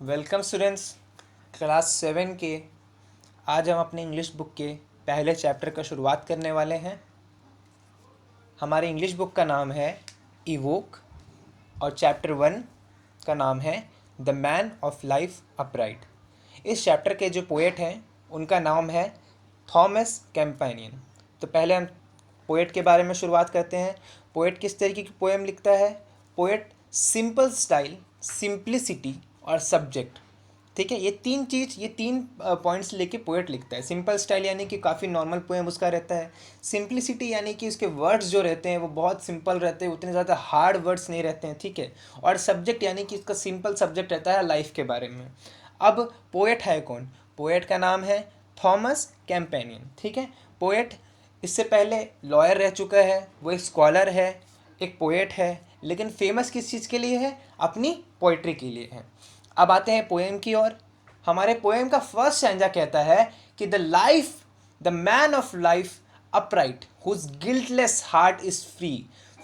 Welcome students, class 7 के। आज हम अपने इंग्लिश बुक के पहले चैप्टर का शुरुआत करने वाले हैं। हमारे इंग्लिश बुक का नाम है इवोक और चैप्टर 1 का नाम है the man of life upright. इस चैप्टर के जो पोएट हैं उनका नाम है थॉमस कैम्पेनियन। तो पहले हम पोएट के बारे में शुरुआत करते हैं। पोएट किस तरीके की पोएम लिखता है? पोएट सिंपल स्टाइल, सिंप्लिसिटी और सब्जेक्ट, ठीक है, ये तीन पॉइंट्स लेके पोएट लिखता है। सिंपल स्टाइल यानी कि काफ़ी नॉर्मल पोएम उसका रहता है। सिंप्लिसिटी यानी कि उसके वर्ड्स जो रहते हैं वो बहुत सिंपल रहते हैं, उतने ज़्यादा हार्ड वर्ड्स नहीं रहते हैं, ठीक है। और सब्जेक्ट यानी कि इसका सिंपल सब्जेक्ट रहता है लाइफ के बारे में। अब पोएट है कौन? पोएट का नाम है थॉमस कैम्पेनियन, ठीक है। पोएट इससे पहले लॉयर रह चुका है, वो एक स्कॉलर है, एक पोएट है, लेकिन फेमस किस चीज़ के लिए है? अपनी पोइट्री के लिए है। अब आते हैं पोएम की ओर। हमारे पोएम का फर्स्ट स्टैंजा कहता है कि the man of life upright whose guiltless heart is free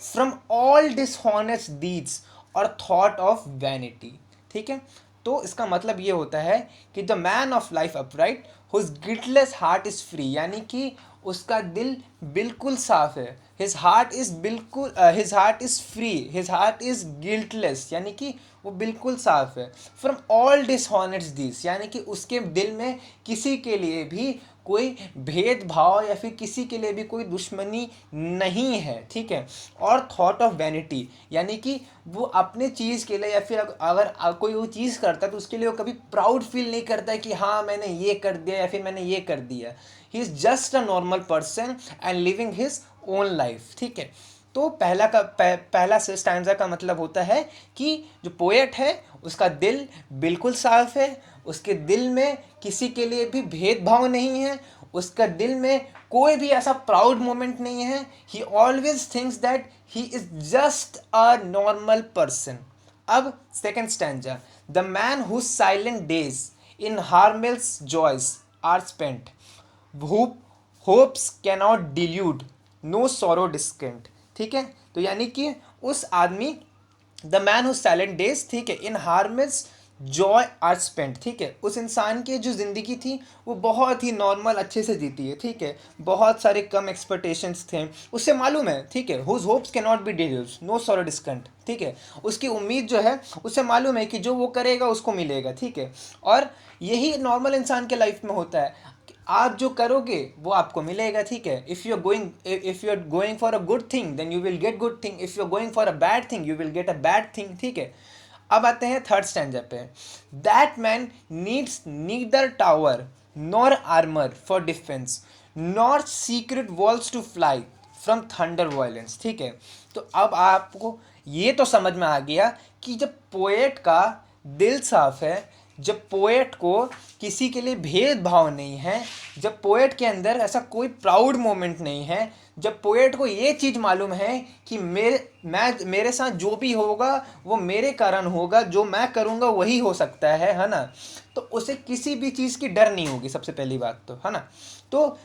from all dishonest deeds और थॉट ऑफ वैनिटी, ठीक है। तो इसका मतलब ये होता है कि the man of life upright whose guiltless heart is free, यानी कि उसका दिल बिल्कुल साफ है। His heart is free, his heart is guiltless, यानी कि वो बिल्कुल साफ है। फ्रॉम ऑल डिसऑनेस्ट डीड्स, यानी कि उसके दिल में किसी के लिए भी कोई भेदभाव या फिर किसी के लिए भी कोई दुश्मनी नहीं है, ठीक है। और थॉट ऑफ वैनिटी, यानी कि वो अपने चीज़ के लिए या फिर अगर कोई वो चीज़ करता है तो उसके लिए वो कभी प्राउड फील नहीं करता है कि हाँ मैंने ये कर दिया या फिर मैंने ये कर दिया। He is just a normal person and living his own life, ठीक है। तो पहला स्टैंजा का मतलब होता है कि जो पोएट है उसका दिल बिल्कुल साफ है, उसके दिल में किसी के लिए भी भेदभाव नहीं है, उसका दिल में कोई भी ऐसा प्राउड मोमेंट नहीं है। He always thinks that he is just a normal person. अब second stanza, the man whose silent days in harmless joys are spent, hopes cannot delude, no sorrow discontent, ठीक है। तो यानी कि उस आदमी, the man whose silent days, ठीक है, in harmless joy are spent, ठीक है, उस इंसान की जो ज़िंदगी थी वो बहुत ही नॉर्मल अच्छे से जीती है, ठीक है। बहुत सारे कम एक्सपेक्टेशंस थे, उससे मालूम है, ठीक है, whose hopes can not be delude, no sorrow discontent, ठीक है। उसकी उम्मीद जो है उससे मालूम है कि जो वो करेगा उसको मिलेगा, ठीक है। और यही नॉर्मल इंसान के लाइफ में होता है, आप जो करोगे वो आपको मिलेगा, ठीक है। If you are going for a good thing then you will get good thing, if you are going for a bad thing you will get a bad thing, ठीक है। अब आते हैं थर्ड स्टैंजा पे। That man needs neither tower nor armour for defence nor secret walls to fly from thunder violence, ठीक है। तो अब आपको ये तो समझ में आ गया कि जब पोएट का दिल साफ है, जब पोएट को किसी के लिए भेदभाव नहीं है, जब पोएट के अंदर ऐसा कोई प्राउड मोमेंट नहीं है, जब पोएट को ये चीज़ मालूम है कि मेरे साथ जो भी होगा वो मेरे कारण होगा, जो मैं करूँगा वही हो सकता है ना, तो उसे किसी भी चीज़ की डर नहीं होगी, सबसे पहली बात तो, है ना। तो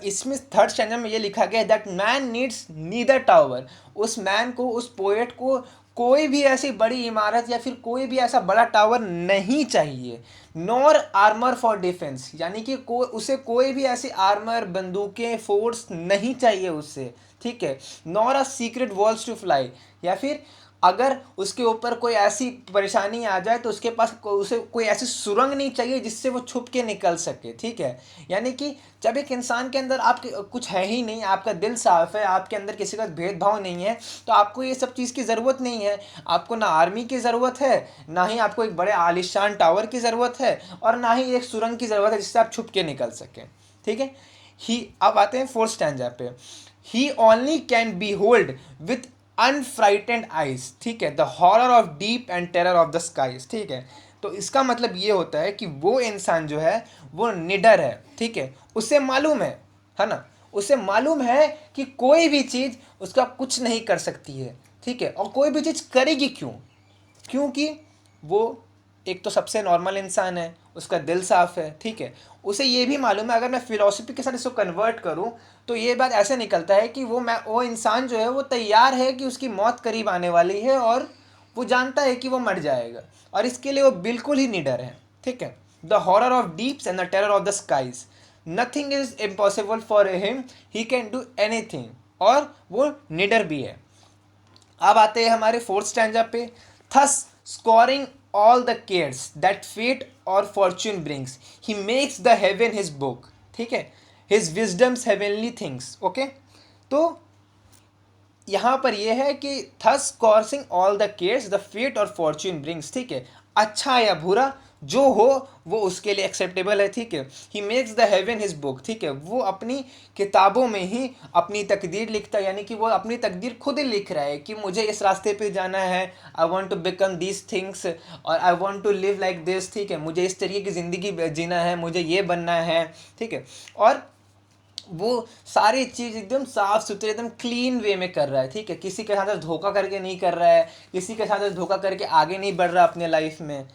इसमें थर्ड स्टैंडर में ये लिखा गया that man needs neither tower, उस मैन को, उस पोएट को कोई भी ऐसी बड़ी इमारत या फिर कोई भी ऐसा बड़ा टावर नहीं चाहिए। नॉर आर्मर फॉर डिफेंस, यानी कि उसे कोई भी ऐसी आर्मर, बंदूकें, फोर्स नहीं चाहिए उससे, ठीक है। Nor a secret walls to fly, या फिर अगर उसके ऊपर कोई ऐसी परेशानी आ जाए तो उसके पास उसे कोई ऐसी सुरंग नहीं चाहिए जिससे वो छुप के निकल सके, ठीक है। यानी कि जब एक इंसान के अंदर आपके कुछ है ही नहीं, आपका दिल साफ है, आपके अंदर किसी का भेदभाव नहीं है, तो आपको ये सब चीज़ की ज़रूरत नहीं है। आपको ना आर्मी की ज़रूरत है, ना ही आपको एक बड़े आलिशान टावर की ज़रूरत है, और ना ही एक सुरंग की ज़रूरत है जिससे आप छुप के निकल सकें, ठीक है। अब आते हैं फोर्थ स्टैंजा पे। He only can behold with unfrightened eyes, ठीक है, the horror of deep and terror of the skies, ठीक है। तो इसका मतलब ये होता है कि वो इंसान जो है वो निडर है, ठीक है, उसे मालूम है ना, उसे मालूम है कि कोई भी चीज़ उसका कुछ नहीं कर सकती है, ठीक है। और कोई भी चीज़ करेगी क्यों? क्योंकि वो एक तो सबसे नॉर्मल इंसान है, उसका दिल साफ है, ठीक है। उसे ये भी मालूम है, अगर मैं फिलॉसफी के साथ इसको कन्वर्ट करूँ तो ये बात ऐसे निकलता है कि वो इंसान जो है वो तैयार है कि उसकी मौत करीब आने वाली है और वो जानता है कि वो मर जाएगा और इसके लिए वो बिल्कुल ही निडर है, ठीक है। The horror of deeps and the terror of the skies, nothing is impossible for him, he can do anything, और वो निडर भी है। अब आते हैं हमारे फोर्थ स्टैंजा पे। Thus scorning all the cares that fate और fortune brings, he makes the heaven his book, ठीक है, his wisdoms heavenly things. Okay, तो यहाँ पर यह है कि thus scorning all the cares the fate और फॉर्च्यून ब्रिंग्स, ठीक है, अच्छा या बुरा जो हो वो उसके लिए एक्सेप्टेबल है, ठीक है। ही makes the heaven his book, ठीक है, वो अपनी किताबों में ही अपनी तकदीर लिखता है, यानी कि वो अपनी तकदीर खुद ही लिख रहा है कि मुझे इस रास्ते पे जाना है, I want to become these things और I want to live like this, ठीक है, मुझे इस तरीके की ज़िंदगी जीना है, मुझे ये बनना है, ठीक है। और वो सारी चीज़ एकदम साफ सुथरे एकदम क्लीन वे में कर रहा है, ठीक है, किसी के साथ धोखा करके नहीं कर रहा है, किसी के साथ धोखा करके आगे नहीं बढ़ रहा अपने लाइफ में।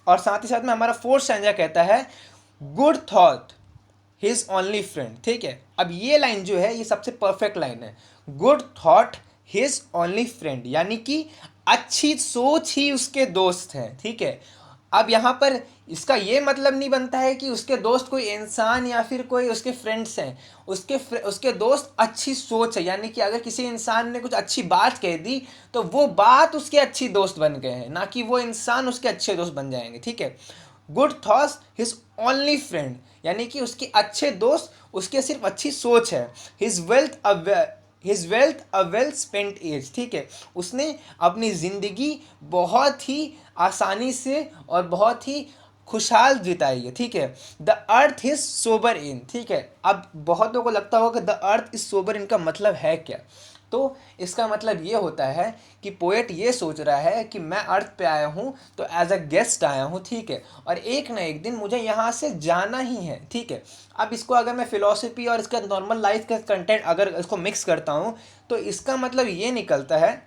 और साथ ही साथ में हमारा फोर्थ स्टैंजा कहता है good thought his only friend, ठीक है। अब ये लाइन जो है ये सबसे परफेक्ट लाइन है, good thought his only friend, यानी कि अच्छी सोच ही उसके दोस्त हैं, ठीक है। अब यहाँ पर इसका ये मतलब नहीं बनता है कि उसके दोस्त कोई इंसान या फिर कोई उसके फ्रेंड्स हैं, उसके दोस्त अच्छी सोच है, यानी कि अगर किसी इंसान ने कुछ अच्छी बात कह दी तो वो बात उसके अच्छी दोस्त बन गए हैं, ना कि वो इंसान उसके अच्छे दोस्त बन जाएंगे, ठीक है। Good thoughts his only friend, यानी कि उसके अच्छे दोस्त उसके सिर्फ अच्छी सोच है। His wealth a well spent age, ठीक है, उसने अपनी ज़िंदगी बहुत ही आसानी से और बहुत ही खुशहाल जिताई है, ठीक है। द अर्थ इज सोबर इन, ठीक है। अब बहुतों को लगता होगा कि द अर्थ इज सोबर इन का मतलब है क्या, तो इसका मतलब ये होता है कि पोएट ये सोच रहा है कि मैं अर्थ पे आया हूँ तो एज अ गेस्ट आया हूँ, ठीक है, और एक ना एक दिन मुझे यहाँ से जाना ही है, ठीक है। अब इसको अगर मैं फिलॉसफी और इसका नॉर्मल लाइफ का कंटेंट अगर इसको मिक्स करता हूँ तो इसका मतलब ये निकलता है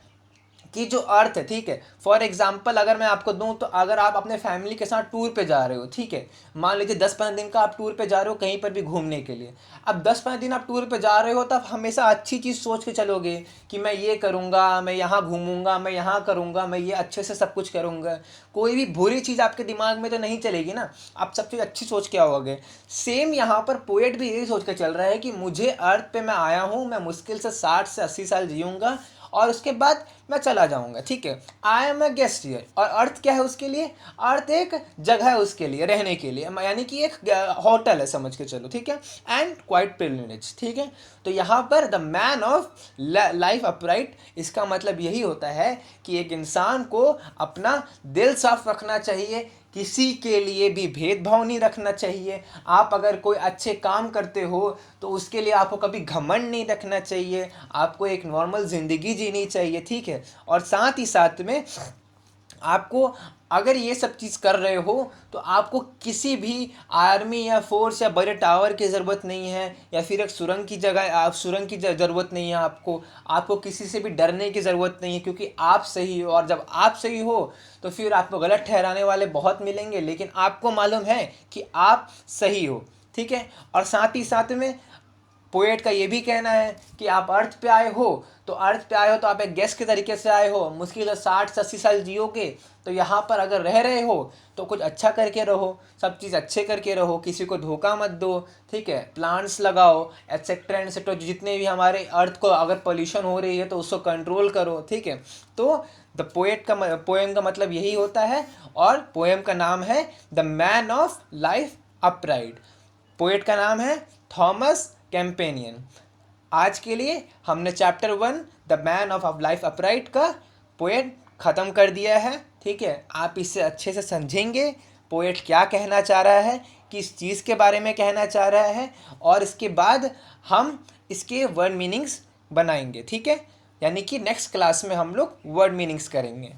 कि जो अर्थ है, ठीक है, फॉर एग्जाम्पल अगर मैं आपको दूं तो अगर आप अपने फैमिली के साथ टूर पे जा रहे हो, ठीक है, मान लीजिए 10-15 दिन का आप टूर पे जा रहे हो कहीं पर भी घूमने के लिए। अब 10-15 दिन आप टूर पे जा रहे हो तो आप हमेशा अच्छी चीज़ सोच के चलोगे कि मैं ये करूँगा, मैं यहाँ घूमूंगा, मैं यहाँ करूँगा, मैं ये अच्छे से सब कुछ करूँगा, कोई भी बुरी चीज़ आपके दिमाग में तो नहीं चलेगी ना, आप सब चीज़ अच्छी सोच के आओगे। सेम यहाँ पर पोएट भी यही सोच के चल रहा है कि मुझे अर्थ पे मैं आया हूँ, मैं मुश्किल से 60 से 80 साल जीऊँगा और उसके बाद मैं चला जाऊंगा, ठीक है। I am a guest here, और अर्थ क्या है उसके लिए, अर्थ एक जगह है उसके लिए रहने के लिए, यानी कि एक होटल है समझ के चलो, ठीक है, एंड क्वाइट प्रिविलेज, ठीक है। तो यहाँ पर the man of life upright, इसका मतलब यही होता है कि एक इंसान को अपना दिल साफ रखना चाहिए, किसी के लिए भी भेदभाव नहीं रखना चाहिए। आप अगर कोई अच्छे काम करते हो तो उसके लिए आपको कभी घमंड नहीं रखना चाहिए, आपको एक नॉर्मल ज़िंदगी जीनी चाहिए, ठीक है। और साथ ही साथ में आपको अगर ये सब चीज़ कर रहे हो तो आपको किसी भी आर्मी या फोर्स या बड़े टावर की ज़रूरत नहीं है, या फिर एक सुरंग की जगह आप सुरंग की ज़रूरत नहीं है, आपको किसी से भी डरने की ज़रूरत नहीं है, क्योंकि आप सही हो। और जब आप सही हो तो फिर आपको गलत ठहराने वाले बहुत मिलेंगे, लेकिन आपको मालूम है कि आप सही हो, ठीक है। और साथ ही साथ में पोएट का ये भी कहना है कि आप अर्थ पे आए हो तो आप एक गेस्ट के तरीके से आए हो, मुश्किल से 60 से 80 साल जियोगे, तो यहाँ पर अगर रह रहे हो तो कुछ अच्छा करके रहो, सब चीज़ अच्छे करके रहो, किसी को धोखा मत दो, ठीक है, प्लांट्स लगाओ एटसेट्रा एटसेट्रा, जितने भी हमारे अर्थ को अगर पोल्यूशन हो रही है तो उसको कंट्रोल करो, ठीक है। तो द पोएम का मतलब यही होता है, और पोएम का नाम है the man of life upright. Poet का नाम है थॉमस कैम्पेनियन। आज के लिए हमने chapter 1 the man of life upright का पोएट ख़त्म कर दिया है, ठीक है। आप इससे अच्छे से समझेंगे पोएट क्या कहना चाह रहा है, किस चीज़ के बारे में कहना चाह रहा है, और इसके बाद हम इसके वर्ड मीनिंग्स बनाएंगे, ठीक है। यानी कि नेक्स्ट क्लास में हम लोग वर्ड मीनिंग्स करेंगे।